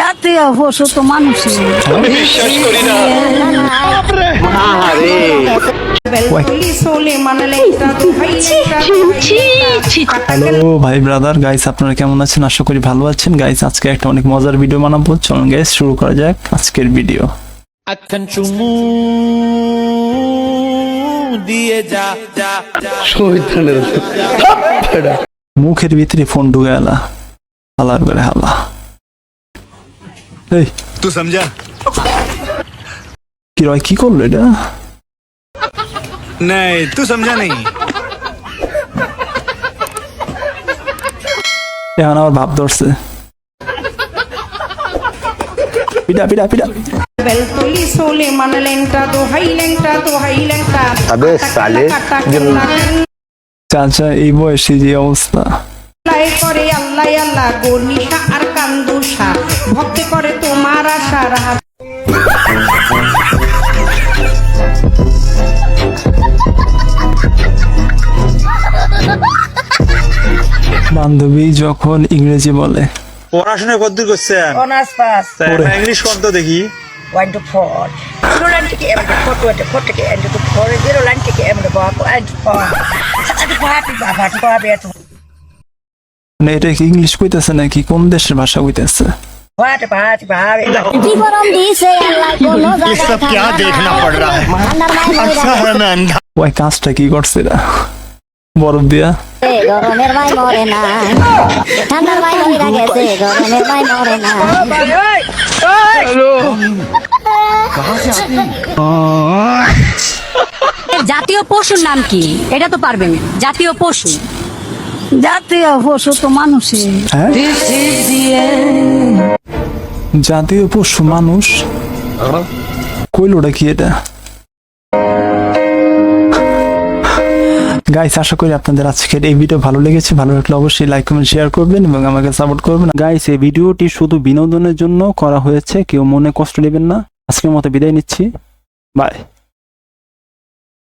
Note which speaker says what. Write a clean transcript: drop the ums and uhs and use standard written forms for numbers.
Speaker 1: জাতীয় পশু তো মানুষই।
Speaker 2: বিশ্বাস করি না।
Speaker 3: হ্যালো ভাই ব্রাদার গাইস, আপনারা কেমন আছেন? আশা করি ভালো আছেন গাইস। আজকে একটা অনেক মজার ভিডিও বানাবো, চলুন গাইস শুরু করা যাক আজকের ভিডিও।
Speaker 4: আখন চুমু দিয়ে যা যা
Speaker 3: মুখের ভিতরে ফোন ঢুকে এলা হালার করে হালা। এই
Speaker 2: तू समझा?
Speaker 3: কি রয়, কি করলো এটা?
Speaker 2: नहीं तू समझा नहीं।
Speaker 3: এখন আমার ভাব ধরছে। পিটা পিটা পিটা।
Speaker 5: अबे साले
Speaker 3: চাচা এই বয়সে যে অবস্থা।
Speaker 6: করে আল্লাহ আল্লাহ গর্নিশা আর কান্দুষা ভক্তি করে তোমার আশার হাত।
Speaker 3: বান্ধবী যখন ইংরেজি বলে,
Speaker 2: পড়াশোনা কতদূর করছেন?
Speaker 6: অনার্স পাস
Speaker 2: ইংলিশ কত দেখি?
Speaker 6: 1 to 4 zero line থেকে এম 4 থেকে এম 4 zero line থেকে এম 4 at 4
Speaker 3: মানে এটা কি ইংলিশ কইতেছে নাকি কোন দেশের ভাষা কইতেছে?
Speaker 1: কি গরম দিছে আল্লাহ কোনো জায়গা।
Speaker 2: ये सब क्या देखना पड़ रहा है? अच्छा है मैं अंधा।
Speaker 3: ওই কাজটা কি করছে এরা? বরফ দিয়া
Speaker 1: গরমের মাই মরে না, ঠান্ডার মাই মরে গেছে, গরমের মাই মরে না।
Speaker 7: জাতীয় পশুর নাম কি? এটা তো পারবেন। জাতীয় পশু,
Speaker 1: জাতীয় পশু তো মানুষই।
Speaker 3: হ্যাঁ? জাতীয় পশু মানুষ কইলোটা কি এটা? গাইস, আশা করি আপনাদের আজকের এই ভিডিও ভালো লেগেছে। ভালো লাগলে অবশ্যই লাইক কমেন্ট শেয়ার করবেন এবং আমাকে সাপোর্ট করবেন। গাইস, এই ভিডিওটি শুধু বিনোদনের জন্য করা হয়েছে, কেউ মনে কষ্ট নেবেন না। আজকের মতো বিদায় নিচ্ছি, বাই।